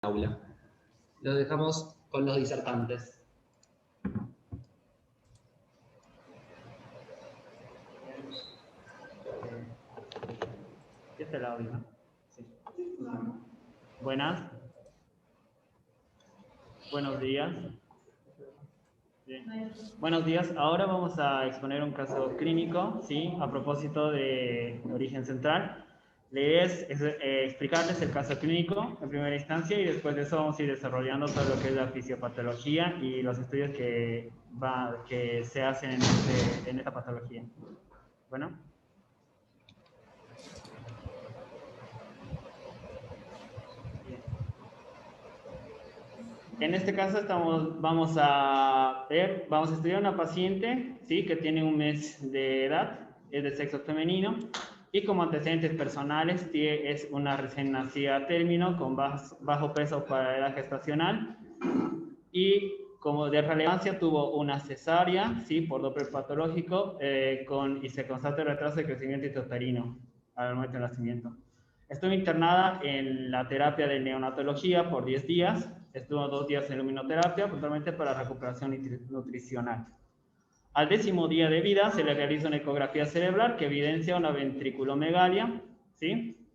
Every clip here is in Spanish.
aula. Los dejamos con los disertantes. ¿Qué es el audio? Sí. Buenas. Buenos días. Bien. Buenos días. Ahora vamos a exponer un caso clínico, ¿sí? A propósito de origen central. La idea es explicarles el caso clínico en primera instancia y después de eso vamos a ir desarrollando todo lo que es la fisiopatología y los estudios que se hacen en esta patología. Bueno. En este caso vamos a estudiar una paciente, ¿sí? Que tiene 1 mes de edad, es de sexo femenino y como antecedentes personales es una recién nacida a término con bajo peso para la edad gestacional y como de relevancia tuvo una cesárea, ¿sí? Por Doppler patológico y se constata el retraso de crecimiento intrauterino al momento del nacimiento. Estuvo internada en la terapia de neonatología por 10 días. Estuvo 2 días en luminoterapia, puntualmente para recuperación nutricional. Al 10º día de vida se le realiza una ecografía cerebral que evidencia una ventriculomegalia, ¿sí?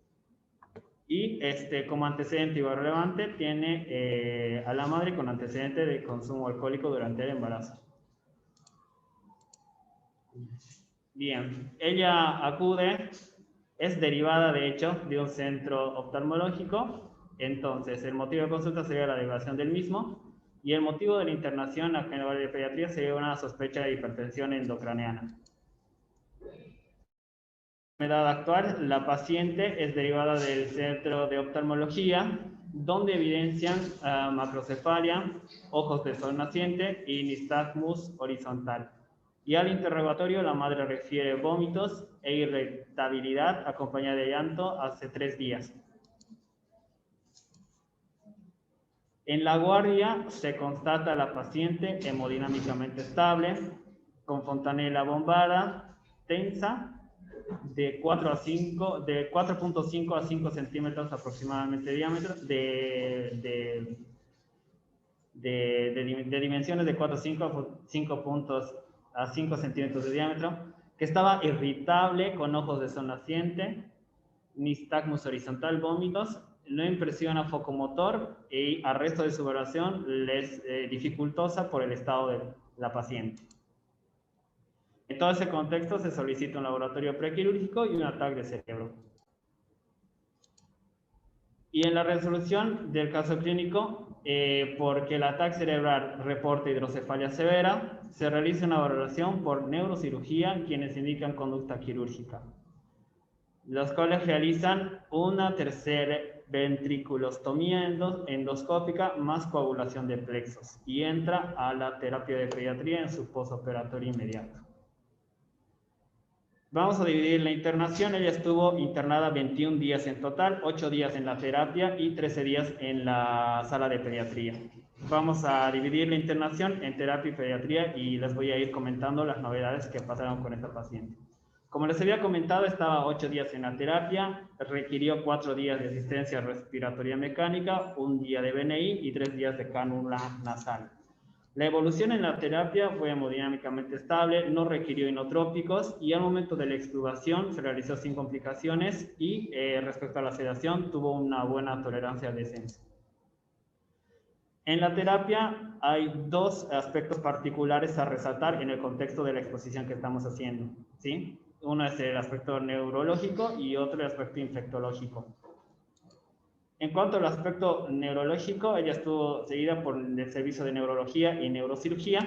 Y como antecedente igual relevante tiene a la madre con antecedente de consumo alcohólico durante el embarazo. Bien, ella acude, es derivada de hecho de un centro oftalmológico. Entonces el motivo de consulta sería la derivación del mismo y el motivo de la internación a general de pediatría sería una sospecha de hipertensión endocraneana. La enfermedad actual, la paciente es derivada del centro de oftalmología, donde evidencian macrocefalia, ojos de sol naciente y nistagmus horizontal. Y al interrogatorio, la madre refiere vómitos e irritabilidad acompañada de llanto hace 3 días. En la guardia se constata a la paciente hemodinámicamente estable, con fontanela bombada, tensa, de 4.5 a 5 centímetros aproximadamente de diámetro, de dimensiones de 4.5 a 5 centímetros de diámetro, que estaba irritable con ojos de sol naciente, nistagmus horizontal, vómitos, no impresiona focomotor y arresto de su valoración les dificultosa por el estado de la paciente. En todo ese contexto se solicita un laboratorio prequirúrgico y un ataque de cerebro. Y en la resolución del caso clínico, porque el ataque cerebral reporta hidrocefalia severa, se realiza una valoración por neurocirugía, quienes indican conducta quirúrgica. Los cuales realizan una tercera ventriculostomía endoscópica más coagulación de plexos y entra a la terapia de pediatría en su posoperatorio inmediato. Vamos a dividir la internación. Ella estuvo internada 21 días en total, 8 días en la terapia y 13 días en la sala de pediatría. Vamos a dividir la internación en terapia y pediatría y les voy a ir comentando las novedades que pasaron con esta paciente. Como les había comentado, estaba 8 días en la terapia, requirió 4 días de asistencia respiratoria mecánica, 1 día de BNI y 3 días de cánula nasal. La evolución en la terapia fue hemodinámicamente estable, no requirió inotrópicos y al momento de la extubación se realizó sin complicaciones y respecto a la sedación tuvo una buena tolerancia al descenso. En la terapia hay 2 aspectos particulares a resaltar en el contexto de la exposición que estamos haciendo, ¿sí? Uno es el aspecto neurológico y otro el aspecto infectológico. En cuanto al aspecto neurológico, ella estuvo seguida por el servicio de neurología y neurocirugía.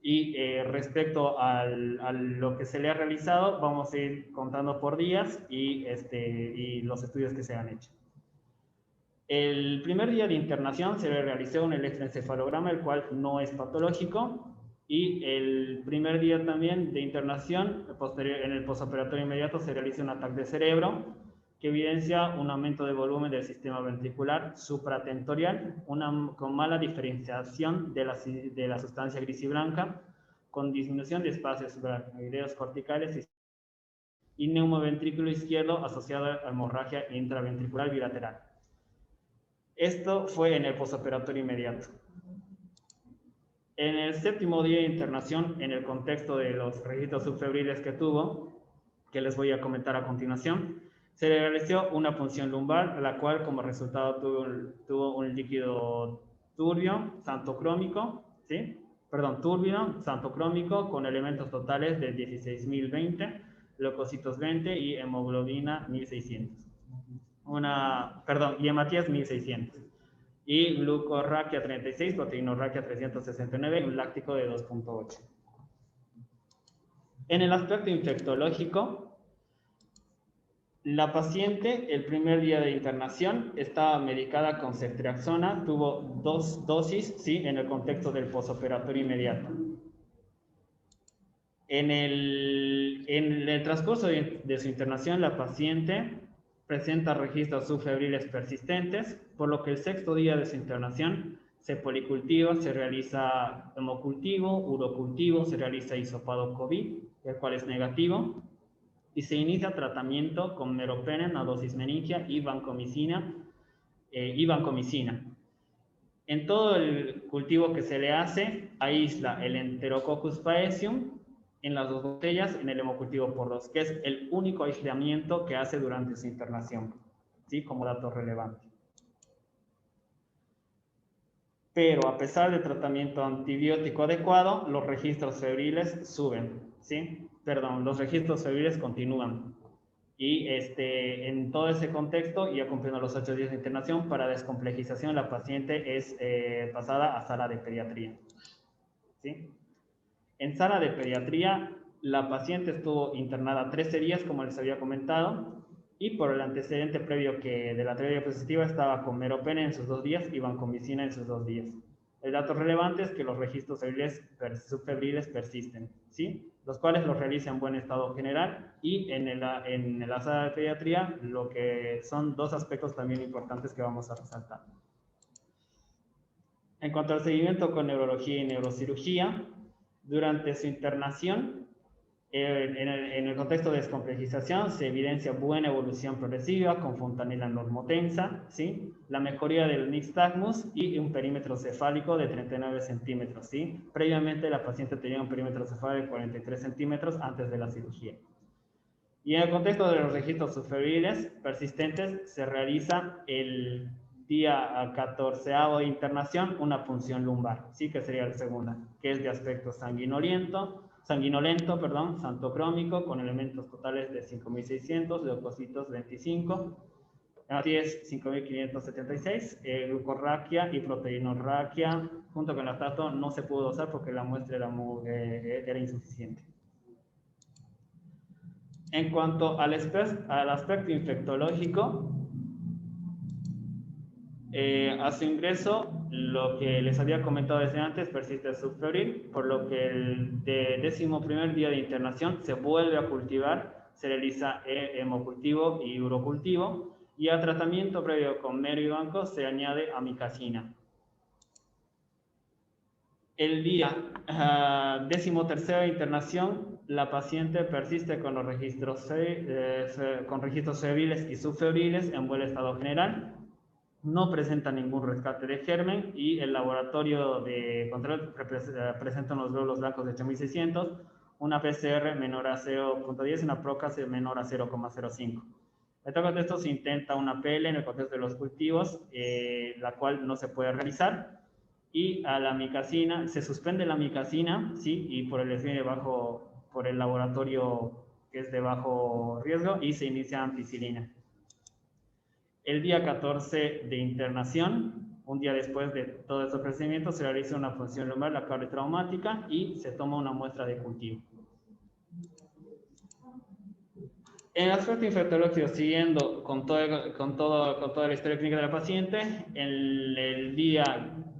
Y respecto a lo que se le ha realizado, vamos a ir contando por días y los estudios que se han hecho. El primer día de internación se le realizó un electroencefalograma, el cual no es patológico. Y el primer día también de internación, en el posoperatorio inmediato, se realiza un ataque de cerebro que evidencia un aumento de volumen del sistema ventricular supratentorial, con mala diferenciación de la sustancia gris y blanca, con disminución de espacios subaracnoideos corticales y neumoventrículo izquierdo asociado a hemorragia intraventricular bilateral. Esto fue en el posoperatorio inmediato. En el 7º día de internación, en el contexto de los registros subfebriles que tuvo, que les voy a comentar a continuación, se le realizó una punción lumbar, la cual como resultado tuvo un líquido turbio, santocrómico, ¿sí? Perdón, turbio, santocrómico, con elementos totales de 16.020, leucocitos 20 y hemoglobina 1.600. Y hematías 1.600. Y glucorraquia 36, proteinorraquia 369 y un láctico de 2.8. En el aspecto infectológico, la paciente el primer día de internación estaba medicada con ceftriaxona, tuvo 2 dosis, ¿sí? En el contexto del posoperatorio inmediato. En el transcurso de su internación, la paciente presenta registros subfebriles persistentes, por lo que el 6º día de su internación se policultiva, se realiza hemocultivo, urocultivo, se realiza hisopado COVID, el cual es negativo, y se inicia tratamiento con meropenem, a dosis meningia y vancomicina. En todo el cultivo que se le hace, aísla el Enterococcus faecium en las 2 botellas en el hemocultivo por 2, que es el único aislamiento que hace durante su internación, ¿sí? Como dato relevante. Pero a pesar del tratamiento antibiótico adecuado, los registros febriles suben, ¿sí? Perdón, los registros febriles continúan. Y en todo ese contexto, ya cumpliendo los 8 días de internación, para descomplejización la paciente es pasada a sala de pediatría, ¿sí? En sala de pediatría, la paciente estuvo internada 13 días, como les había comentado, y por el antecedente previo de la terapia positiva estaba con meropenem en sus 2 días y vancomicina en sus 2 días. El dato relevante es que los registros subfebriles persisten, ¿sí? Los cuales los realiza en buen estado general, y en la sala de pediatría lo que son 2 aspectos también importantes que vamos a resaltar. En cuanto al seguimiento con neurología y neurocirugía, durante su internación, en el contexto de descomplejización, se evidencia buena evolución progresiva con fontanela normotensa, ¿sí? La mejoría del nixtagmus y un perímetro cefálico de 39 centímetros, ¿sí? Previamente la paciente tenía un perímetro cefálico de 43 centímetros antes de la cirugía. Y en el contexto de los registros subfebriles persistentes, se realiza el día 14º de internación una punción lumbar, ¿sí? Que sería la segunda, que es de aspecto sanguinolento, santocrómico, con elementos totales de 5.600, leucocitos 25, hematíes 5.576, glucorraquia y proteinorraquia, junto con lactato, no se pudo usar porque la muestra era insuficiente. En cuanto al aspecto infectológico, a su ingreso, lo que les había comentado desde antes, persiste subfebril, por lo que el 11º día de internación se vuelve a cultivar, se realiza hemocultivo y urocultivo, y al tratamiento previo con mero y banco se añade amicacina. El día 13º de internación, la paciente persiste con los registros febriles y subfebriles en buen estado general. No presenta ningún rescate de germen y el laboratorio de control presenta unos glóbulos blancos de 8600, una PCR menor a 0.10 y una PROCAS menor a 0.05. En este contexto se intenta una PL en el contexto de los cultivos, la cual no se puede realizar, y a la amicacina, se suspende la amicacina, ¿sí? Y por el laboratorio que es de bajo riesgo, y se inicia ampicilina. El día 14 de internación, un día después de todo este procedimiento, se realiza una punción lumbar, la cual es traumática, y se toma una muestra de cultivo. En el aspecto infectológico, siguiendo con toda la historia clínica de la paciente, en el día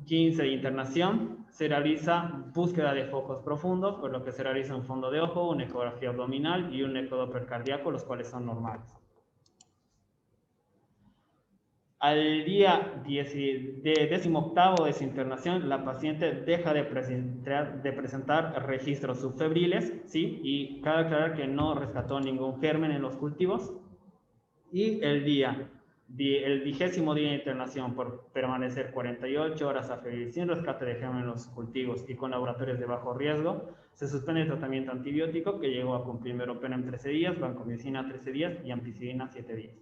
15 de internación se realiza búsqueda de focos profundos, por lo que se realiza un fondo de ojo, una ecografía abdominal y un ecodoppler cardíaco, los cuales son normales. Al día 18º de su internación, la paciente deja de presentar registros subfebriles, ¿sí? Y cabe aclarar que no rescató ningún germen en los cultivos. Y el día El 20º día de internación por permanecer 48 horas a febril sin rescate de germen en los cultivos y con laboratorios de bajo riesgo, se suspende el tratamiento antibiótico que llegó a cumplir meropenem 13 días, vancomicina 13 días y ampicilina 7 días.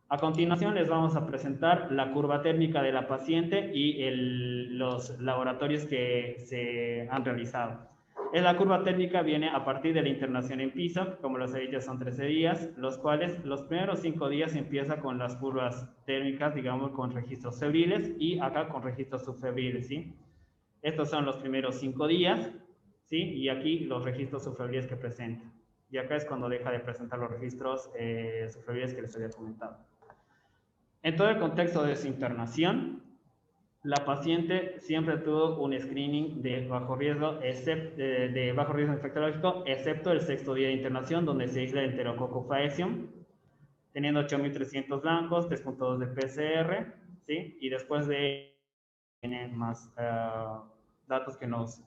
A continuación les vamos a presentar la curva térmica de la paciente y los laboratorios que se han realizado. La curva térmica viene a partir de la internación en piso, como les he dicho son 13 días, los cuales los primeros 5 días empieza con las curvas térmicas, digamos con registros febriles y acá con registros subfebriles, ¿sí? Estos son los primeros 5 días, ¿sí? Y aquí los registros subfebriles que presenta. Y acá es cuando deja de presentar los registros subfebriles que les había comentado. En todo el contexto de su internación, la paciente siempre tuvo un screening de bajo riesgo, infectológico, excepto el 6º día de internación, donde se aísla el Enterococcus faecium, teniendo 8.300 blancos, 3.2 de PCR, ¿sí? Y después de tienen más datos que nos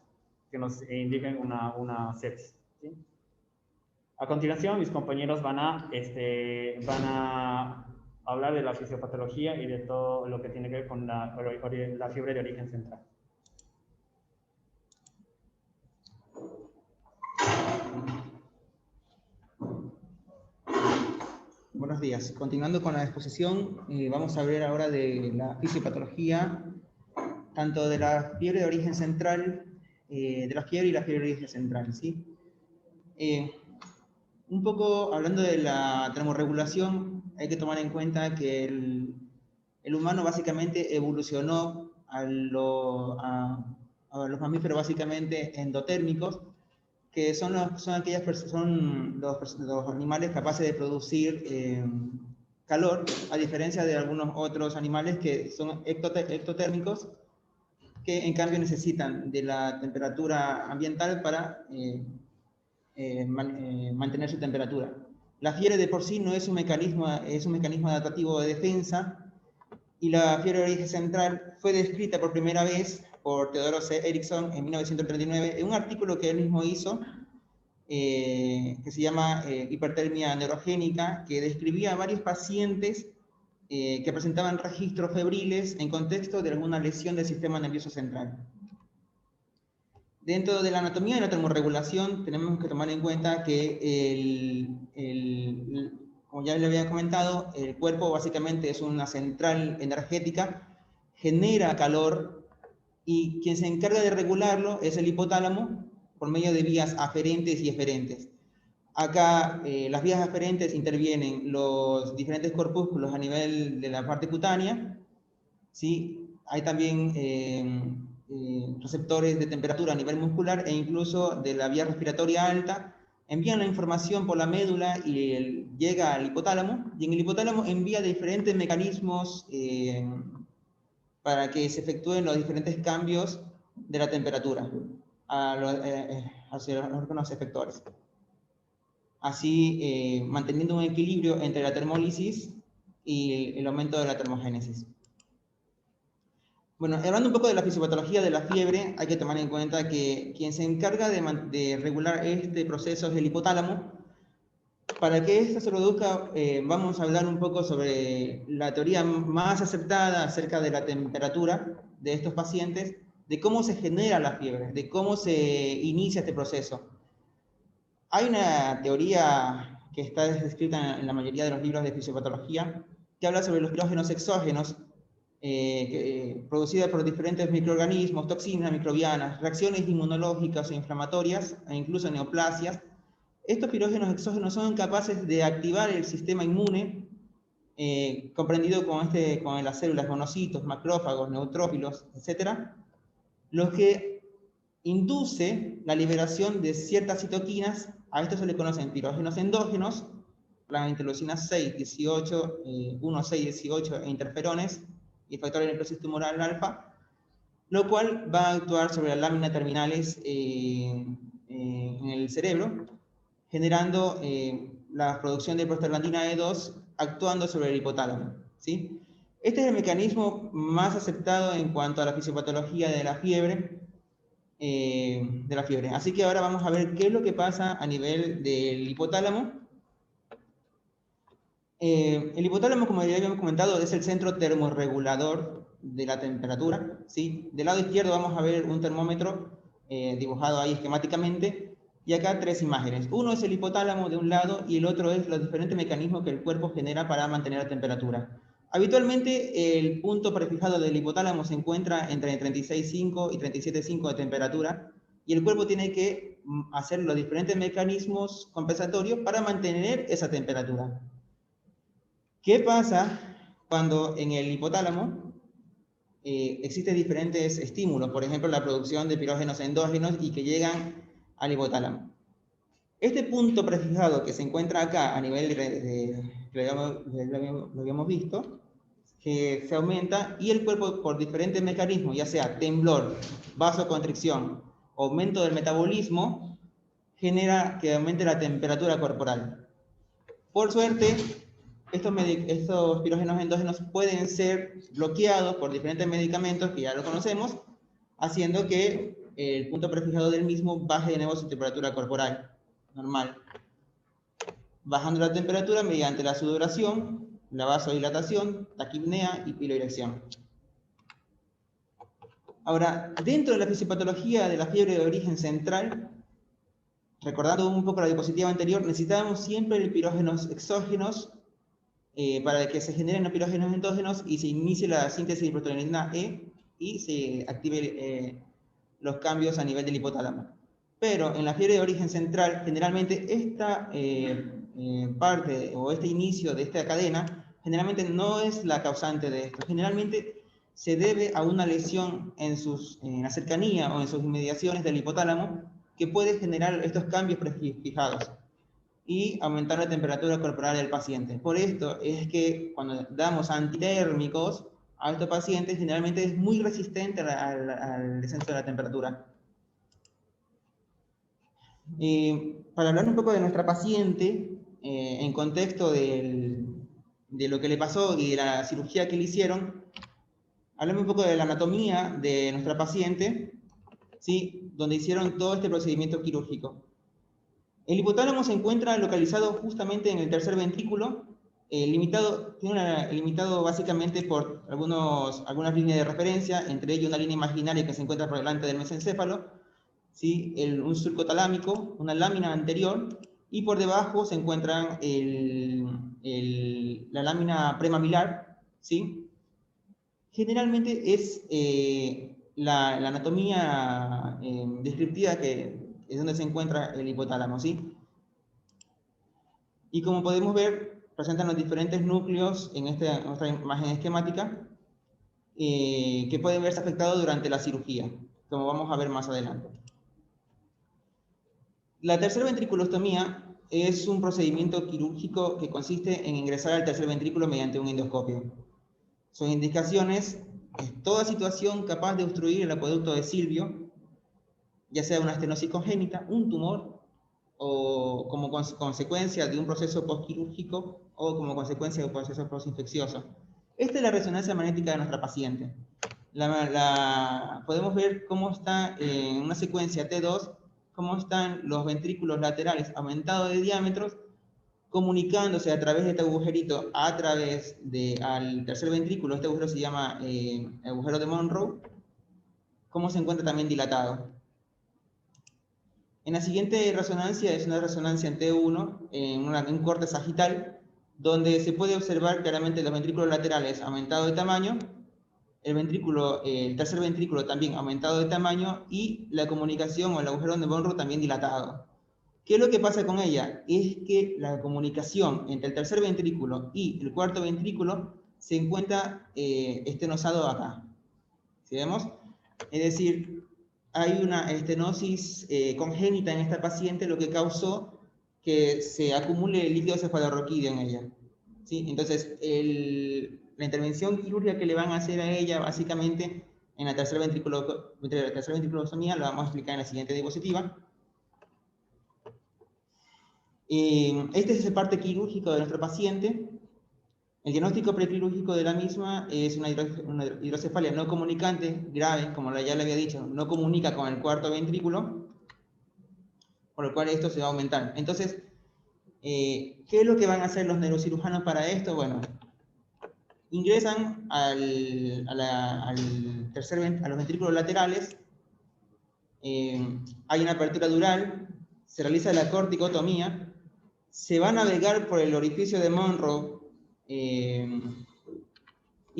indiquen una sepsis, ¿sí? A continuación, mis compañeros van a hablar de la fisiopatología y de todo lo que tiene que ver con la fiebre de origen central. Buenos días. Continuando con la exposición, vamos a hablar ahora de la fisiopatología, tanto de la fiebre de origen central, de la fiebre y la fiebre de origen central, ¿sí? Un poco hablando de la termorregulación, hay que tomar en cuenta que el humano básicamente evolucionó a los mamíferos básicamente endotérmicos, que son los animales capaces de producir calor, a diferencia de algunos otros animales que son ectotérmicos, que en cambio necesitan de la temperatura ambiental para mantener su temperatura. La fiebre de por sí no es un mecanismo adaptativo de defensa, y la fiebre de origen central fue descrita por primera vez por Theodor C. Eriksson en 1939 en un artículo que él mismo hizo, que se llama hipertermia neurogénica, que describía a varios pacientes que presentaban registros febriles en contexto de alguna lesión del sistema nervioso central. Dentro de la anatomía de la termorregulación tenemos que tomar en cuenta que como ya le había comentado, el cuerpo básicamente es una central energética, genera calor, y quien se encarga de regularlo es el hipotálamo por medio de vías aferentes y eferentes. Acá las vías aferentes intervienen los diferentes corpúsculos a nivel de la parte cutánea, ¿sí? Hay también receptores de temperatura a nivel muscular e incluso de la vía respiratoria alta. Envían la información por la médula y llega al hipotálamo, y en el hipotálamo envía diferentes mecanismos para que se efectúen los diferentes cambios de la temperatura hacia los órganos efectores. Así, manteniendo un equilibrio entre la termólisis y el aumento de la termogénesis. Bueno, hablando un poco de la fisiopatología de la fiebre, hay que tomar en cuenta que quien se encarga de regular este proceso es el hipotálamo. Para que esto se produzca, vamos a hablar un poco sobre la teoría más aceptada acerca de la temperatura de estos pacientes, de cómo se genera la fiebre, de cómo se inicia este proceso. Hay una teoría que está descrita en la mayoría de los libros de fisiopatología, que habla sobre los pirógenos exógenos, producidas por diferentes microorganismos, toxinas microbianas, reacciones inmunológicas e inflamatorias, e incluso neoplasias. Estos pirógenos exógenos son capaces de activar el sistema inmune, comprendido con las células monocitos, macrófagos, neutrófilos, etc., los que induce la liberación de ciertas citoquinas. A estos se le conocen pirógenos endógenos, las interleucinas 6, 18, 1, 6, 18 e interferones, y factor de necrosis tumoral alfa, lo cual va a actuar sobre las láminas terminales en el cerebro, generando la producción de prostaglandina E2, actuando sobre el hipotálamo, ¿sí? Este es el mecanismo más aceptado en cuanto a la fisiopatología de la fiebre. Así que ahora vamos a ver qué es lo que pasa a nivel del hipotálamo. El hipotálamo, como ya habíamos comentado, es el centro termorregulador de la temperatura, ¿sí? Del lado izquierdo vamos a ver un termómetro dibujado ahí esquemáticamente, y acá tres imágenes. Uno es el hipotálamo de un lado y el otro es los diferentes mecanismos que el cuerpo genera para mantener la temperatura. Habitualmente el punto prefijado del hipotálamo se encuentra entre 36,5 y 37,5 de temperatura, y el cuerpo tiene que hacer los diferentes mecanismos compensatorios para mantener esa temperatura. ¿Qué pasa cuando en el hipotálamo existen diferentes estímulos? Por ejemplo, la producción de pirógenos endógenos y que llegan al hipotálamo. Este punto prefijado que se encuentra acá a nivel lo habíamos visto, que se aumenta y el cuerpo por diferentes mecanismos, ya sea temblor, vasoconstricción, aumento del metabolismo, genera que aumente la temperatura corporal. Por suerte, estos pirógenos endógenos pueden ser bloqueados por diferentes medicamentos que ya lo conocemos, haciendo que el punto prefijado del mismo baje de nuevo su temperatura corporal normal. Bajando la temperatura mediante la sudoración, la vasodilatación, taquipnea y piloerección. Ahora, dentro de la fisiopatología de la fiebre de origen central, recordando un poco la diapositiva anterior, necesitamos siempre pirógenos exógenos para que se generen los pirógenos endógenos y se inicie la síntesis de prostaglandina E y se active los cambios a nivel del hipotálamo. Pero en la fiebre de origen central, generalmente esta parte o este inicio de esta cadena, generalmente no es la causante de esto. Generalmente se debe a una lesión en la cercanía o en sus inmediaciones del hipotálamo que puede generar estos cambios prefijados y aumentar la temperatura corporal del paciente. Por esto es que cuando damos antitérmicos a estos pacientes, generalmente es muy resistente al descenso de la temperatura. Para hablar un poco de nuestra paciente, en contexto de lo que le pasó y de la cirugía que le hicieron, hablamos un poco de la anatomía de nuestra paciente, ¿sí? Donde hicieron todo este procedimiento quirúrgico. El hipotálamo se encuentra localizado justamente en el tercer ventrículo, limitado básicamente por algunas líneas de referencia, entre ellos una línea imaginaria que se encuentra por delante del mesencéfalo, ¿sí? Un surco talámico, una lámina anterior, y por debajo se encuentra la lámina premamilar, ¿sí? Generalmente es la anatomía descriptiva que es donde se encuentra el hipotálamo, ¿sí? Y como podemos ver, presentan los diferentes núcleos en esta imagen esquemática que pueden verse afectados durante la cirugía, como vamos a ver más adelante. La tercer ventriculostomía es un procedimiento quirúrgico que consiste en ingresar al tercer ventrículo mediante un endoscopio. Sus indicaciones es toda situación capaz de obstruir el acueducto de Silvio, ya sea una estenosis congénita, un tumor, o como consecuencia de un proceso postquirúrgico, o como consecuencia de un proceso postinfeccioso. Esta es la resonancia magnética de nuestra paciente. Podemos ver cómo está en una secuencia T2, cómo están los ventrículos laterales aumentados de diámetros, comunicándose a través de este agujerito al tercer ventrículo. Este agujero se llama agujero de Monroe, cómo se encuentra también dilatado. En la siguiente resonancia es una resonancia en T1, en un corte sagital, donde se puede observar claramente los ventrículos laterales aumentados de tamaño, el tercer ventrículo también aumentado de tamaño y la comunicación o el agujero de Monroe también dilatado. ¿Qué es lo que pasa con ella? Es que la comunicación entre el tercer ventrículo y el cuarto ventrículo se encuentra estenosado acá. ¿Sí vemos? Es decir, hay una estenosis congénita en esta paciente, lo que causó que se acumule el líquido cefalorraquídeo en ella. ¿Sí? Entonces, la intervención quirúrgica que le van a hacer a ella, básicamente, en la tercera ventriculostomía, lo vamos a explicar en la siguiente diapositiva. Este es el parte quirúrgico de nuestro paciente. El diagnóstico prequirúrgico de la misma es una hidrocefalia no comunicante grave, como ya le había dicho, no comunica con el cuarto ventrículo, por lo cual esto se va a aumentar. Entonces, ¿Qué es lo que van a hacer los neurocirujanos para esto? Bueno, ingresan a los ventrículos laterales, hay una apertura dural, se realiza la corticotomía, se va a navegar por el orificio de Monro y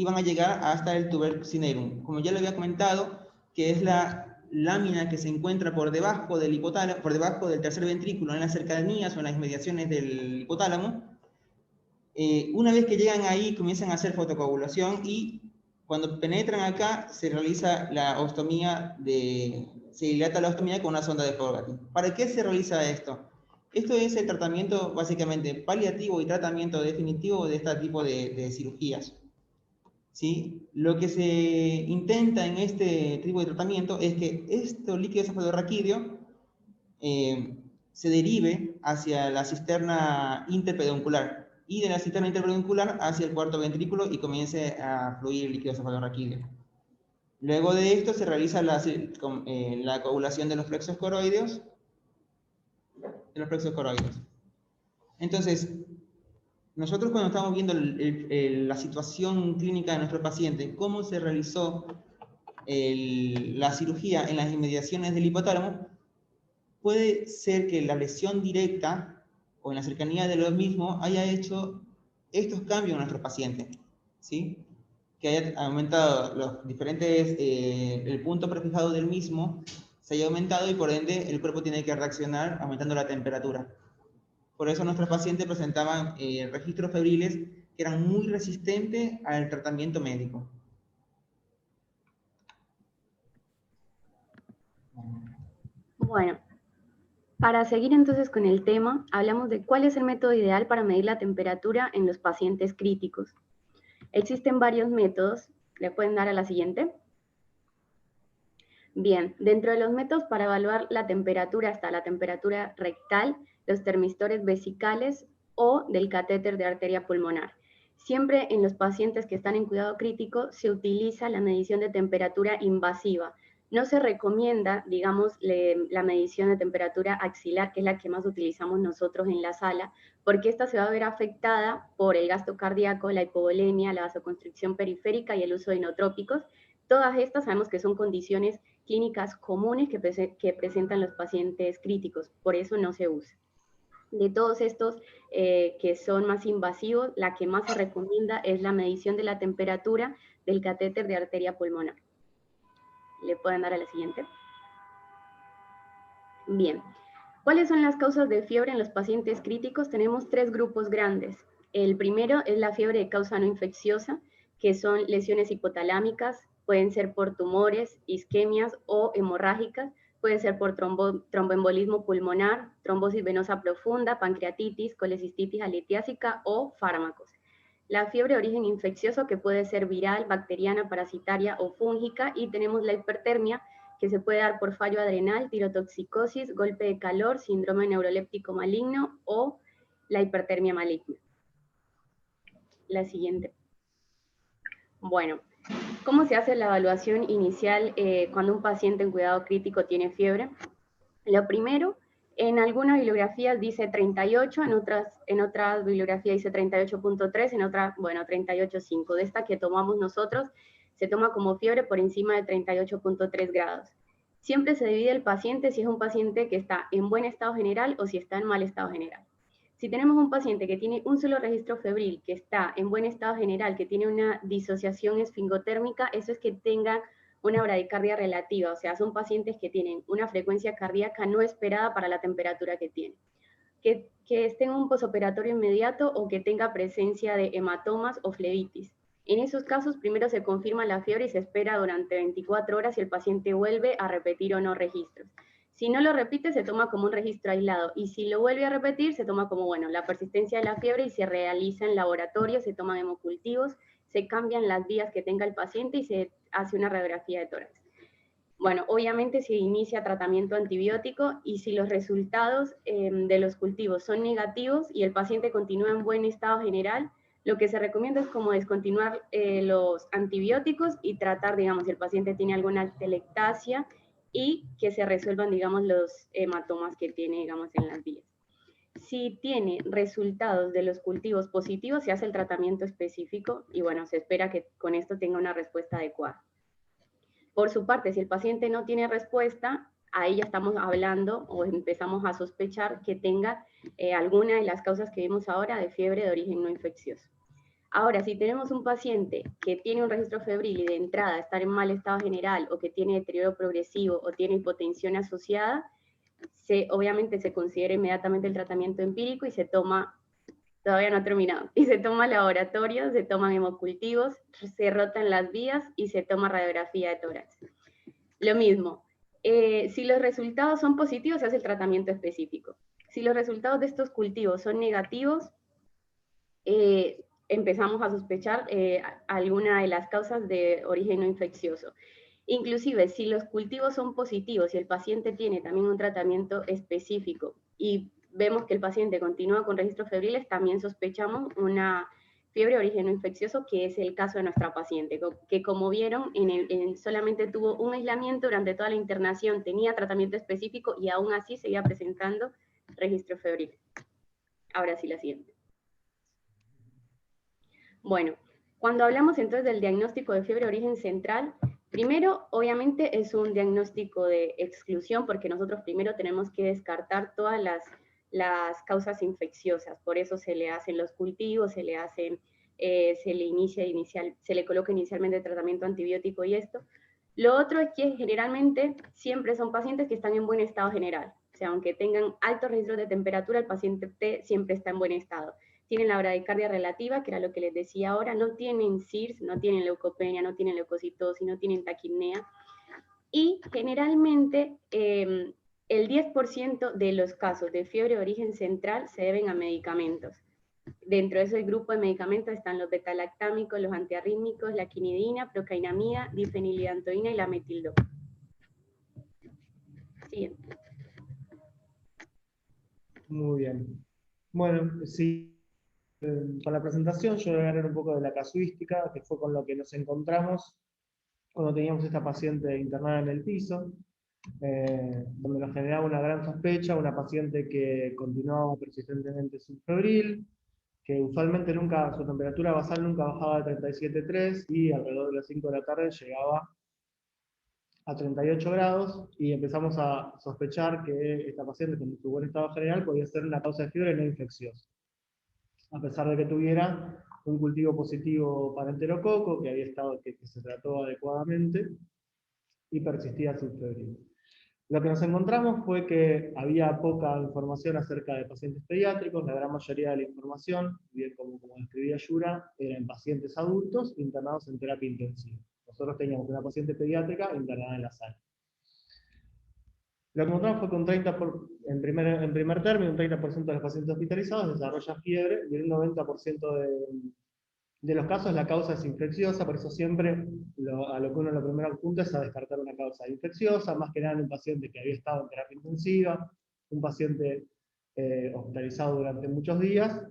van a llegar hasta el tuber cinerum. Como ya le había comentado, que es la lámina que se encuentra por debajo del hipotálamo, por debajo del tercer ventrículo, en las cercanías o en las inmediaciones del hipotálamo. Una vez que llegan ahí, comienzan a hacer fotocoagulación y cuando penetran acá, se realiza la ostomía se dilata la ostomía con una sonda de Fogarty. ¿Para qué se realiza esto? Esto es el tratamiento básicamente paliativo y tratamiento definitivo de este tipo de cirugías. ¿Sí? Lo que se intenta en este tipo de tratamiento es que este líquido cefalorraquídeo se derive hacia la cisterna interpeduncular y de la cisterna interpeduncular hacia el cuarto ventrículo y comience a fluir el líquido cefalorraquídeo. Luego de esto se realiza la coagulación de los plexos coroideos. Entonces, nosotros cuando estamos viendo la situación clínica de nuestro paciente, cómo se realizó la cirugía en las inmediaciones del hipotálamo, puede ser que la lesión directa o en la cercanía de lo mismo haya hecho estos cambios en nuestro paciente, ¿sí? Que haya aumentado los diferentes, el punto prefijado del mismo se haya aumentado y por ende el cuerpo tiene que reaccionar aumentando la temperatura. Por eso nuestros pacientes presentaban registros febriles que eran muy resistentes al tratamiento médico. Bueno, para seguir entonces con el tema, hablamos de cuál es el método ideal para medir la temperatura en los pacientes críticos. Existen varios métodos. ¿Le pueden dar a la siguiente? Bien, dentro de los métodos para evaluar la temperatura está la temperatura rectal, los termistores vesicales o del catéter de arteria pulmonar. Siempre en los pacientes que están en cuidado crítico se utiliza la medición de temperatura invasiva. No se recomienda, digamos, la medición de temperatura axilar, que es la que más utilizamos nosotros en la sala, porque esta se va a ver afectada por el gasto cardíaco, la hipovolemia, la vasoconstricción periférica y el uso de inotrópicos. Todas estas sabemos que son condiciones clínicas comunes que presentan los pacientes críticos, por eso no se usa. De todos estos que son más invasivos, la que más se recomienda es la medición de la temperatura del catéter de arteria pulmonar. ¿Le pueden dar a la siguiente? Bien. ¿Cuáles son las causas de fiebre en los pacientes críticos? Tenemos tres grupos grandes. El primero es la fiebre de causa no infecciosa, que son lesiones hipotalámicas, pueden ser por tumores, isquemias o hemorrágicas, pueden ser por tromboembolismo pulmonar, trombosis venosa profunda, pancreatitis, colecistitis alitiásica o fármacos. La fiebre de origen infeccioso, que puede ser viral, bacteriana, parasitaria o fúngica, y tenemos la hipertermia, que se puede dar por fallo adrenal, tirotoxicosis, golpe de calor, síndrome neuroléptico maligno o la hipertermia maligna. La siguiente. Bueno, ¿cómo se hace la evaluación inicial cuando un paciente en cuidado crítico tiene fiebre? Lo primero, en algunas bibliografías dice 38, en otras bibliografías dice 38.3, en otras, bueno, 38.5. De esta que tomamos nosotros, se toma como fiebre por encima de 38.3 grados. Siempre se divide el paciente si es un paciente que está en buen estado general o si está en mal estado general. Si tenemos un paciente que tiene un solo registro febril, que está en buen estado general, que tiene una disociación esfingotérmica, eso es que tenga una bradicardia relativa, o sea, son pacientes que tienen una frecuencia cardíaca no esperada para la temperatura que tienen. Que esté en un posoperatorio inmediato o que tenga presencia de hematomas o flebitis. En esos casos, primero se confirma la fiebre y se espera durante 24 horas si el paciente vuelve a repetir o no registros. Si no lo repite, se toma como un registro aislado, y si lo vuelve a repetir, se toma como, bueno, la persistencia de la fiebre y se realiza en laboratorio, se toman hemocultivos, se cambian las vías que tenga el paciente y se hace una radiografía de tórax. Bueno, obviamente se inicia tratamiento antibiótico y si los resultados de los cultivos son negativos y el paciente continúa en buen estado general, lo que se recomienda es como descontinuar los antibióticos y tratar, digamos, si el paciente tiene alguna telectasia y que se resuelvan, digamos, los hematomas que tiene, digamos, en las vías. si tiene resultados de los cultivos positivos, se hace el tratamiento específico y bueno, se espera que con esto tenga una respuesta adecuada. Por su parte, si el paciente no tiene respuesta, ahí ya estamos hablando o empezamos a sospechar que tenga alguna de las causas que vimos ahora de fiebre de origen no infeccioso. Ahora, si tenemos un paciente que tiene un registro febril y de entrada está en mal estado general o que tiene deterioro progresivo o tiene hipotensión asociada, obviamente se considera inmediatamente el tratamiento empírico y se toma, todavía no ha terminado, y se toma laboratorio, se toman hemocultivos, se rotan las vías y se toma radiografía de tórax. Lo mismo, si los resultados son positivos, se hace el tratamiento específico. Si los resultados de estos cultivos son negativos, empezamos a sospechar alguna de las causas de origen no infeccioso. Inclusive, si los cultivos son positivos y el paciente tiene también un tratamiento específico y vemos que el paciente continúa con registros febriles, también sospechamos una fiebre de origen no infeccioso, que es el caso de nuestra paciente, que como vieron, solamente tuvo un aislamiento durante toda la internación, tenía tratamiento específico y aún así seguía presentando registro febril. Ahora sí, la siguiente. Bueno, cuando hablamos entonces del diagnóstico de fiebre de origen central, primero, obviamente, es un diagnóstico de exclusión, porque nosotros primero tenemos que descartar todas las causas infecciosas, por eso se le hacen los cultivos, se le coloca inicialmente tratamiento antibiótico y esto. Lo otro es que generalmente siempre son pacientes que están en buen estado general, o sea, aunque tengan altos registros de temperatura, el paciente siempre está en buen estado. Tienen la bradicardia relativa, que era lo que les decía ahora, no tienen CIRS, no tienen leucopenia, no tienen leucocitosis, no tienen taquipnea. Y generalmente el 10% de los casos de fiebre de origen central se deben a medicamentos. Dentro de ese grupo de medicamentos están los betalactámicos, los antiarrítmicos, la quinidina, procainamida, difenilidantoína y la metildopa. Siguiente. Muy bien. Bueno, sí. Con la presentación yo voy a hablar un poco de la casuística, que fue con lo que nos encontramos cuando teníamos esta paciente internada en el piso, donde nos generaba una gran sospecha, una paciente que continuaba persistentemente subfebril, que usualmente nunca, su temperatura basal nunca bajaba de 37,3 y alrededor de las 5 de la tarde llegaba a 38 grados, y empezamos a sospechar que esta paciente con su buen estado general podía ser una causa de fiebre no infecciosa, a pesar de que tuviera un cultivo positivo para enterococo, que se trató adecuadamente, y persistía subfebril. Lo que nos encontramos fue que había poca información acerca de pacientes pediátricos, la gran mayoría de la información, bien como describía Yura, era en pacientes adultos internados en terapia intensiva. Nosotros teníamos una paciente pediátrica internada en la sala. Lo que encontramos fue que en primer término, un 30% de los pacientes hospitalizados desarrolla fiebre, y el 90% de los casos la causa es infecciosa, por eso siempre a lo que uno lo primero apunta es a descartar una causa infecciosa, más que nada en un paciente que había estado en terapia intensiva, un paciente hospitalizado durante muchos días,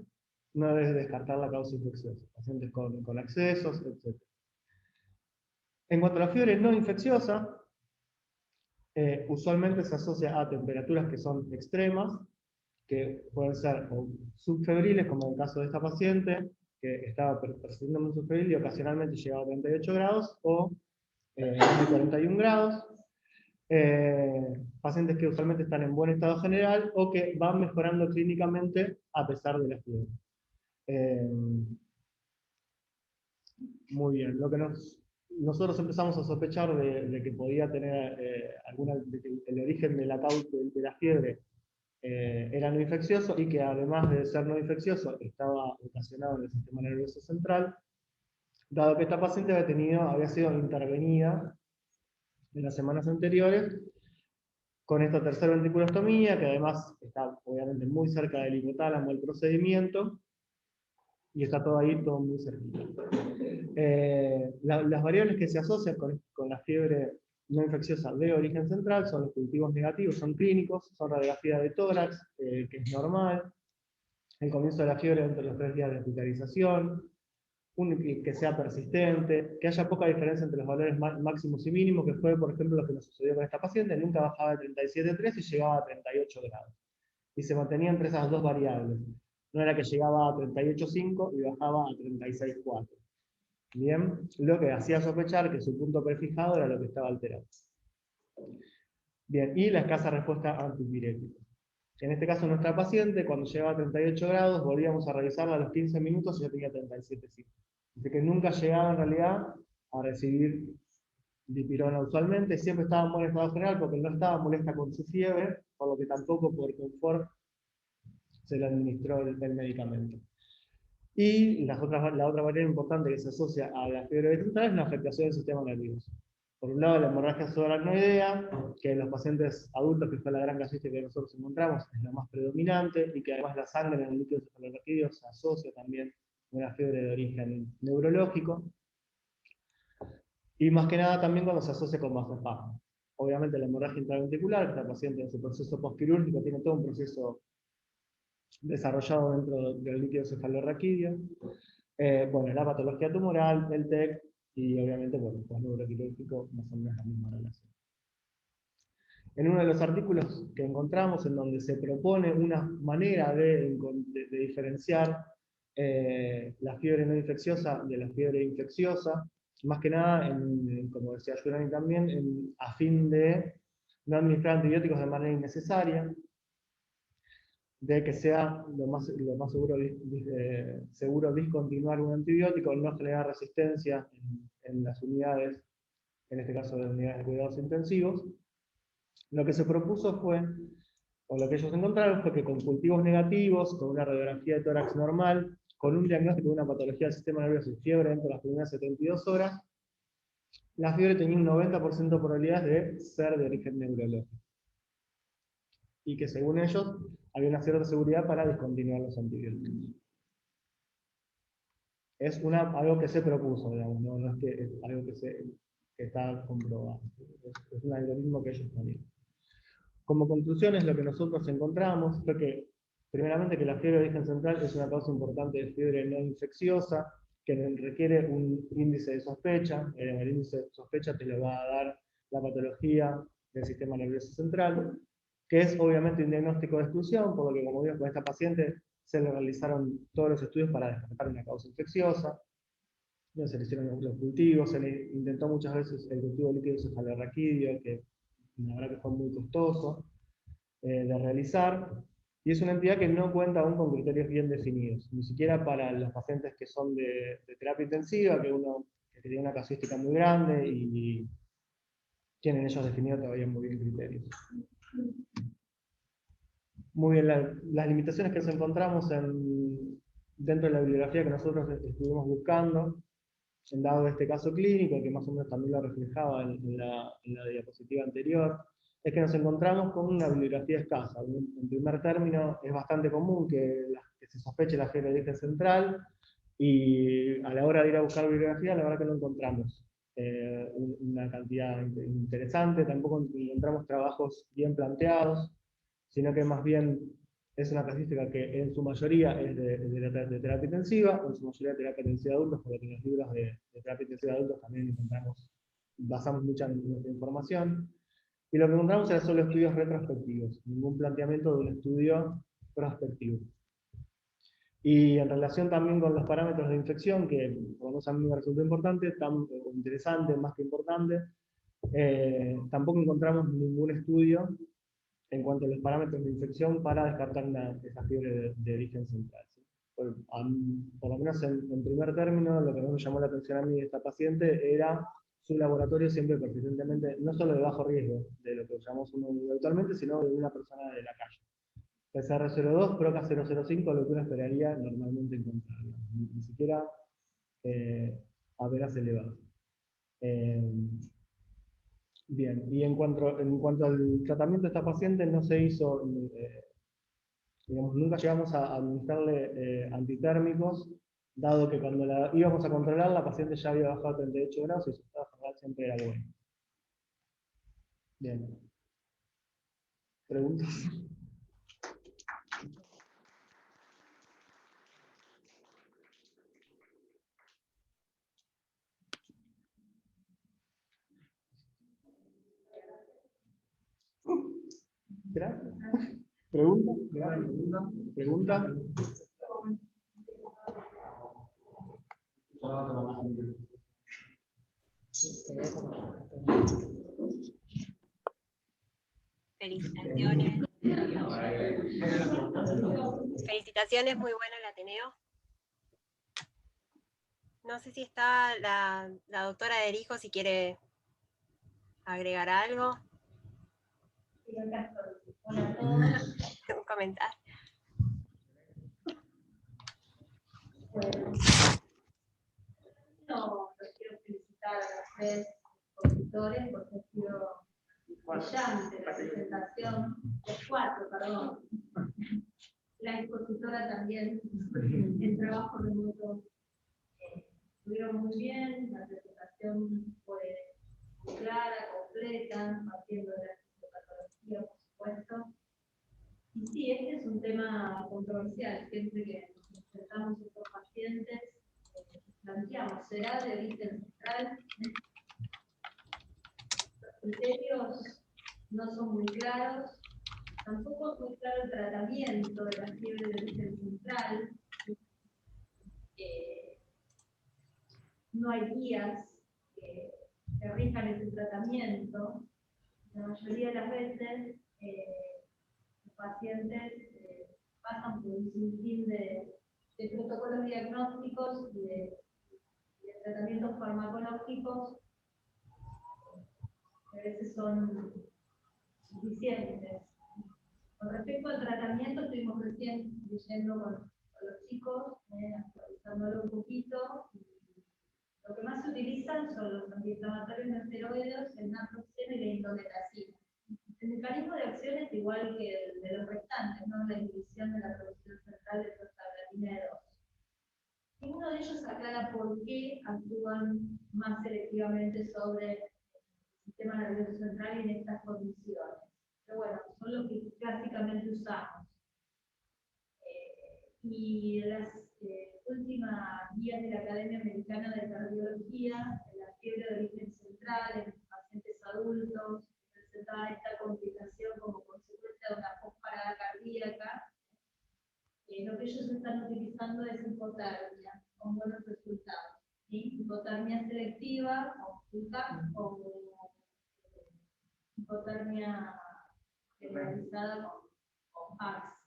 no debe descartar la causa infecciosa, pacientes con accesos, etc. En cuanto a la fiebre no infecciosa, usualmente se asocia a temperaturas que son extremas, que pueden ser subfebriles, como en el caso de esta paciente, que estaba persistiendo en subfebril y ocasionalmente llegaba a 38 grados, o 41 grados. Pacientes que usualmente están en buen estado general, o que van mejorando clínicamente a pesar de la fiebre. Muy bien, lo que nosotros empezamos a sospechar de que podía tener de que el origen de la fiebre era no infeccioso, y que además de ser no infeccioso estaba ocasionado en el sistema nervioso central, dado que esta paciente había sido intervenida en las semanas anteriores con esta tercera ventriculostomía, que además está obviamente muy cerca del hipotálamo el procedimiento, y está todo ahí, todo muy cerquita. Las variables que se asocian con la fiebre no infecciosa de origen central son los cultivos negativos, son clínicos, son radiografía de tórax, que es normal, el comienzo de la fiebre entre los 3 días de hospitalización, que sea persistente, que haya poca diferencia entre los valores máximos y mínimos, que fue, por ejemplo, lo que nos sucedió con esta paciente, nunca bajaba de 37,3 y llegaba a 38 grados. y se mantenía entre esas dos variables. No era que llegaba a 38,5 y bajaba a 36,4. Bien, lo que hacía sospechar que su punto prefijado era lo que estaba alterado. Bien, y la escasa respuesta antipirética. En este caso, nuestra paciente, cuando llegaba a 38 grados, volvíamos a revisarla a los 15 minutos y ya tenía 37,5. Así que nunca llegaba en realidad a recibir dipirona usualmente, siempre estaba en buen estado general porque no estaba molesta con su fiebre, por lo que tampoco por confort se le administró el medicamento. Y la otra variable importante que se asocia a la fiebre central es la afectación del sistema nervioso. Por un lado, la hemorragia subaracnoidea, que en los pacientes adultos, que fue la gran casuística que nosotros encontramos, es la más predominante, y que además la sangre en el líquido cefalorraquídeo se asocia también con una fiebre de origen neurológico. Y más que nada también cuando se asocia con vasoespasmo. Obviamente la hemorragia intraventricular, que el paciente en su proceso postquirúrgico tiene todo un proceso desarrollado dentro del líquido cefalorraquídeo. Bueno, la patología tumoral, el TEC, y obviamente, bueno, el neuroquirúrgico más o menos la misma relación. En uno de los artículos que encontramos, en donde se propone una manera de diferenciar la fiebre no infecciosa de la fiebre infecciosa, más que nada, como decía Yurani también, a fin de no administrar antibióticos de manera innecesaria, de que sea lo más seguro discontinuar un antibiótico, no generar resistencia en las unidades, en este caso de unidades de cuidados intensivos. Lo que se propuso fue, o lo que ellos encontraron fue que con cultivos negativos, con una radiografía de tórax normal, con un diagnóstico de una patología del sistema nervioso y fiebre dentro de las primeras 72 horas, la fiebre tenía un 90% de probabilidades de ser de origen neurológico. Y que según ellos, había una cierta seguridad para discontinuar los antibióticos. Es algo que se propuso, digamos, no es que es algo que está comprobado. Es un algoritmo que ellos ponían. Como conclusiones, lo que nosotros encontramos fue que, primeramente, que la fiebre de origen central es una causa importante de fiebre no infecciosa, que requiere un índice de sospecha. El índice de sospecha te lo va a dar la patología del sistema nervioso central, que es obviamente un diagnóstico de exclusión, por lo que, como vimos con esta paciente, se le realizaron todos los estudios para descartar una causa infecciosa. Se le hicieron los cultivos, se le intentó muchas veces el cultivo líquido cefalorraquídeo, que la verdad que fue muy costoso de realizar, y es una entidad que no cuenta aún con criterios bien definidos, ni siquiera para los pacientes que son de terapia intensiva, que tiene una casuística muy grande y tienen ellos definidos todavía muy bien criterios. Muy bien, las limitaciones que nos encontramos dentro de la bibliografía que nosotros estuvimos buscando, dado este caso clínico, que más o menos también lo reflejaba en la diapositiva anterior, es que nos encontramos con una bibliografía escasa. En primer término, es bastante común que se sospeche la fiebre de origen central, y a la hora de ir a buscar bibliografía, la verdad que no encontramos una cantidad interesante, tampoco encontramos trabajos bien planteados, sino que más bien es una casuística que en su mayoría es de terapia intensiva, en su mayoría de terapia intensiva de adultos, porque en los libros de terapia intensiva de adultos también basamos mucha nuestra información. Y lo que encontramos eran solo estudios retrospectivos, ningún planteamiento de un estudio prospectivo. Y en relación también con los parámetros de infección, que por lo menos a mí me resultó importante, interesante, más que importante, tampoco encontramos ningún estudio en cuanto a los parámetros de infección para descartar esa fiebre de origen central. ¿Sí? Por lo menos en primer término, lo que me llamó la atención a mí de esta paciente era su laboratorio siempre persistentemente, no solo de bajo riesgo, de lo que llamamos uno habitualmente, sino de una persona de la calle. PCR02, PROCA 005, lo que uno esperaría normalmente encontrar, ni siquiera apenas elevado. Bien, y en cuanto al tratamiento de esta paciente, no se hizo, digamos, nunca llegamos a administrarle antitérmicos, dado que cuando la íbamos a controlar, la paciente ya había bajado a 38 grados y su estado general siempre era bueno. Bien. ¿Preguntas? Gracias. ¿Pregunta? ¿Pregunta? Felicitaciones. Felicitaciones, muy buena el Ateneo. No sé si está la doctora Derijo, si quiere agregar algo. Hola a todos. Un comentario. Los quiero felicitar a los tres expositores porque ha sido brillante la presentación. Los cuatro, perdón. La expositora también, el trabajo remoto estuvieron muy bien, la presentación fue muy clara, completa, partiendo de la fisiopatología, por supuesto. Y sí, este es un tema controversial, siempre que nos enfrentamos a estos pacientes, planteamos, ¿será de origen central? Los criterios no son muy claros, tampoco es muy claro el tratamiento de la fiebre de origen central. No hay guías que rijan ese tratamiento. La mayoría de las veces los pacientes pasan por un sinfín de protocolos diagnósticos y de tratamientos farmacológicos que a veces son suficientes. Con respecto al tratamiento, estuvimos recién leyendo con los chicos, actualizándolo un poquito. Lo que más se utilizan son los antiinflamatorios no esteroides, el naproxeno y la indometacina. El mecanismo de acción es igual que el de los restantes, ¿no? La inhibición de la producción central de prostaglandina E2. Ninguno de ellos aclara por qué actúan más selectivamente sobre el sistema nervioso central y en estas condiciones. Pero bueno, son los que clásicamente usamos. Y las últimas guías de la Academia Americana de Cardiología, la fiebre de origen central en pacientes adultos, presentaba esta complicación como consecuencia de una posparada cardíaca. Lo que ellos están utilizando es hipotermia, con buenos resultados. ¿Sí? Hipotermia selectiva, o hipotermia generalizada con PAX.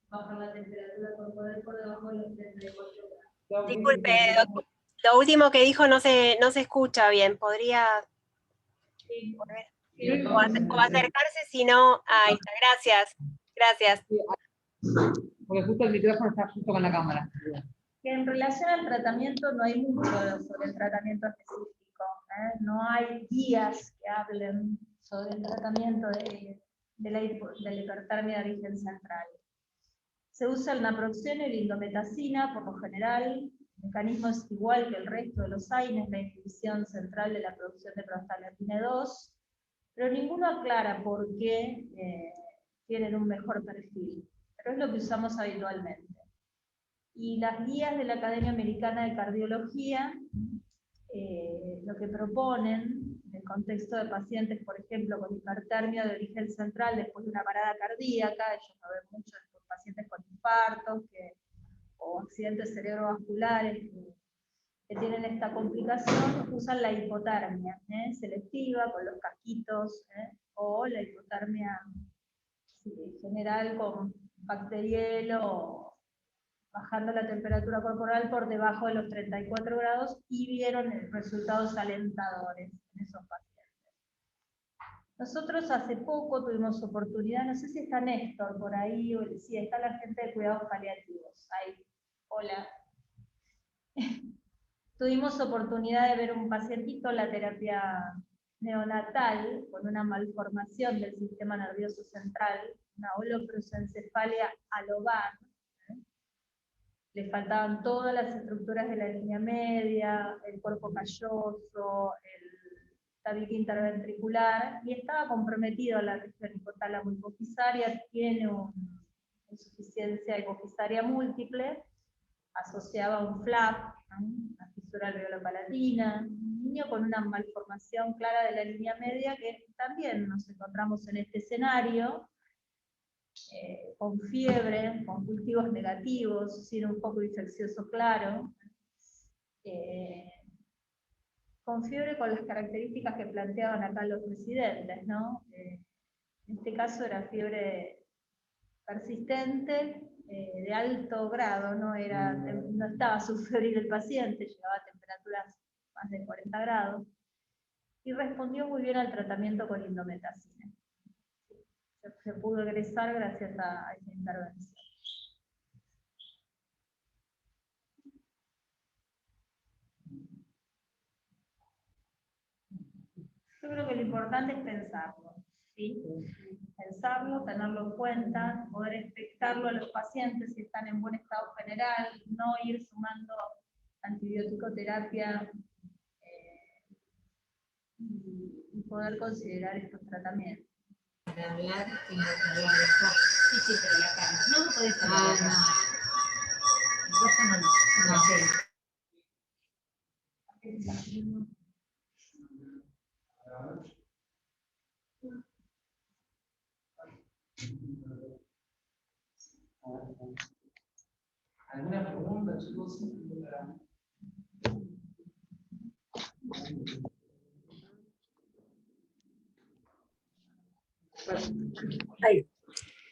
Bajar la temperatura corporal por debajo de los 34 grados. Disculpe, lo último que dijo no se escucha bien. ¿Podría volver? O acercarse, si no... Ahí está, gracias. Gracias. Porque justo el micrófono está justo con la cámara. Que en relación al tratamiento no hay mucho sobre el tratamiento específico. No hay guías que hablen sobre el tratamiento de la hipertermia de origen central. Se usa el naproxeno y la indometacina por lo general. El mecanismo es igual que el resto de los AINES, la inhibición central de la producción de prostaglandina 2, pero ninguno aclara por qué tienen un mejor perfil. Pero es lo que usamos habitualmente. Y las guías de la Academia Americana de Cardiología, lo que proponen, en el contexto de pacientes, por ejemplo, con hipertermia de origen central después de una parada cardíaca, ellos lo ven mucho en pacientes con infartos o accidentes cerebrovasculares que tienen esta complicación, usan la hipotermia selectiva con los casquitos, o la hipotermia general con bacterielo, bajando la temperatura corporal por debajo de los 34 grados, y vieron resultados alentadores en esos pacientes. Nosotros hace poco tuvimos oportunidad, no sé si está Néstor por ahí, o si está la gente de cuidados paliativos. Ahí, hola. Tuvimos oportunidad de ver un pacientito en la terapia neonatal con una malformación del sistema nervioso central, una holoprosencefalia a lobar. Le faltaban todas las estructuras de la línea media, el cuerpo calloso, el tabique interventricular, y estaba comprometido la región hipotálamo hipofisaria, tiene una insuficiencia hipofisaria múltiple, asociaba a un flap, una fisura alveolo-palatina, un niño con una malformación clara de la línea media, que también nos encontramos en este escenario. con fiebre, con cultivos negativos, sin un foco infeccioso claro, con fiebre con las características que planteaban acá los residentes, ¿no? En este caso era fiebre persistente, de alto grado, no estaba subfebril el paciente, llegaba a temperaturas más de 40 grados, y respondió muy bien al tratamiento con indometacina. Se pudo egresar gracias a esa intervención. Yo creo que lo importante es pensarlo, ¿sí? Pensarlo, tenerlo en cuenta, poder expectarlo a los pacientes si están en buen estado general, no ir sumando antibiótico-terapia y poder considerar estos tratamientos. Para hablar, tengo que hablar de eso. Sí, sí, pero la cara. No, no podés hablar. Ah, no. No. ¿Alguna pregunta, chicos?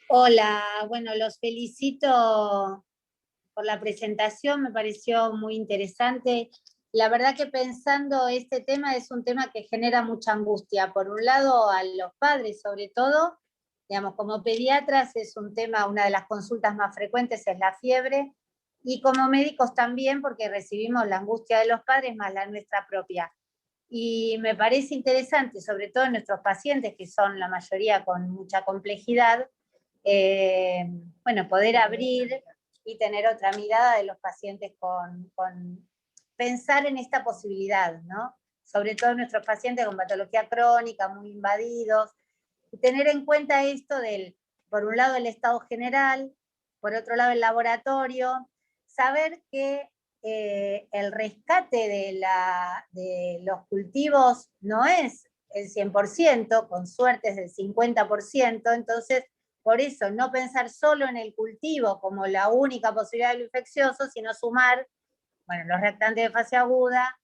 Hola, bueno, los felicito por la presentación, me pareció muy interesante. La verdad que pensando este tema es un tema que genera mucha angustia. Por un lado, a los padres sobre todo, digamos, como pediatras es un tema, una de las consultas más frecuentes es la fiebre, y como médicos también, porque recibimos la angustia de los padres más la nuestra propia. Y me parece interesante, sobre todo en nuestros pacientes, que son la mayoría con mucha complejidad, bueno, poder abrir y tener otra mirada de los pacientes con pensar en esta posibilidad, ¿no? Sobre todo nuestros pacientes con patología crónica, muy invadidos, y tener en cuenta esto del, por un lado, el estado general, por otro lado, el laboratorio, saber que el rescate de los cultivos no es el 100%, con suerte es del 50%, entonces por eso no pensar solo en el cultivo como la única posibilidad de lo infeccioso, sino sumar, bueno, los reactantes de fase aguda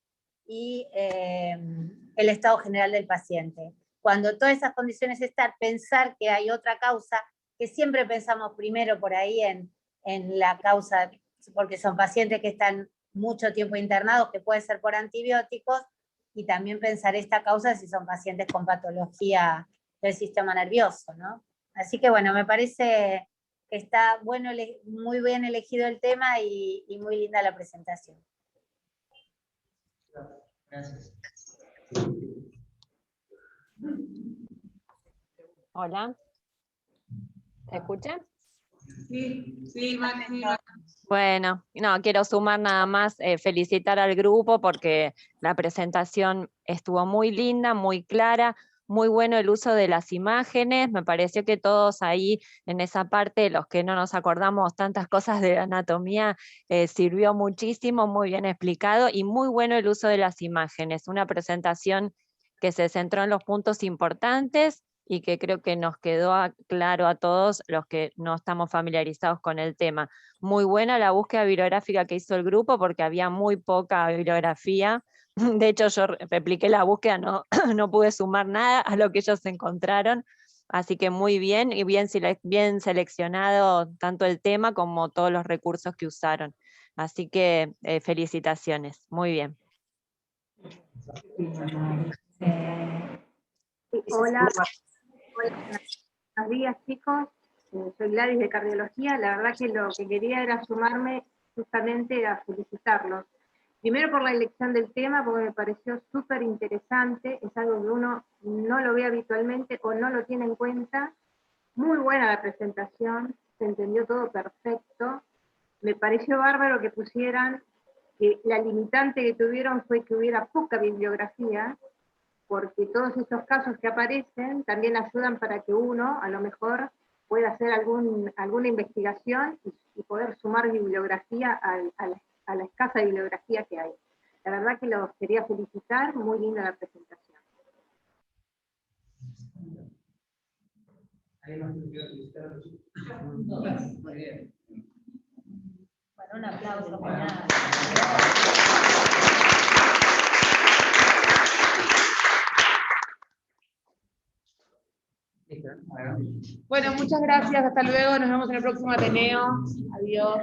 y el estado general del paciente. Cuando todas esas condiciones están, pensar que hay otra causa, que siempre pensamos primero por ahí en la causa, porque son pacientes que están mucho tiempo internados, que puede ser por antibióticos, y también pensar esta causa si son pacientes con patología del sistema nervioso, ¿no? Así que bueno, me parece que está bueno, muy bien elegido el tema y muy linda la presentación. Gracias. Hola. ¿Se escucha? Sí, sí, Máxima. Bueno, no, quiero sumar nada más, felicitar al grupo porque la presentación estuvo muy linda, muy clara, muy bueno el uso de las imágenes, me pareció que todos ahí en esa parte, los que no nos acordamos tantas cosas de anatomía, sirvió muchísimo, muy bien explicado y muy bueno el uso de las imágenes, una presentación que se centró en los puntos importantes y que creo que nos quedó claro a todos los que no estamos familiarizados con el tema. Muy buena la búsqueda bibliográfica que hizo el grupo porque había muy poca bibliografía. De hecho, yo repliqué la búsqueda, no pude sumar nada a lo que ellos encontraron. Así que muy bien y bien seleccionado tanto el tema como todos los recursos que usaron. Así que felicitaciones, muy bien. Hola, buenos días chicos, soy Gladys de Cardiología. La verdad que lo que quería era sumarme justamente a felicitarlos. Primero por la elección del tema, porque me pareció súper interesante, es algo que uno no lo ve habitualmente o no lo tiene en cuenta. Muy buena la presentación, se entendió todo perfecto. Me pareció bárbaro que pusieran que la limitante que tuvieron fue que hubiera poca bibliografía, porque todos estos casos que aparecen también ayudan para que uno, a lo mejor, pueda hacer alguna investigación y poder sumar bibliografía a la escasa bibliografía que hay. La verdad que los quería felicitar, muy linda la presentación. Muy bien. Bueno, un aplauso para nada. Bueno, muchas gracias, hasta luego, nos vemos en el próximo Ateneo. Adiós.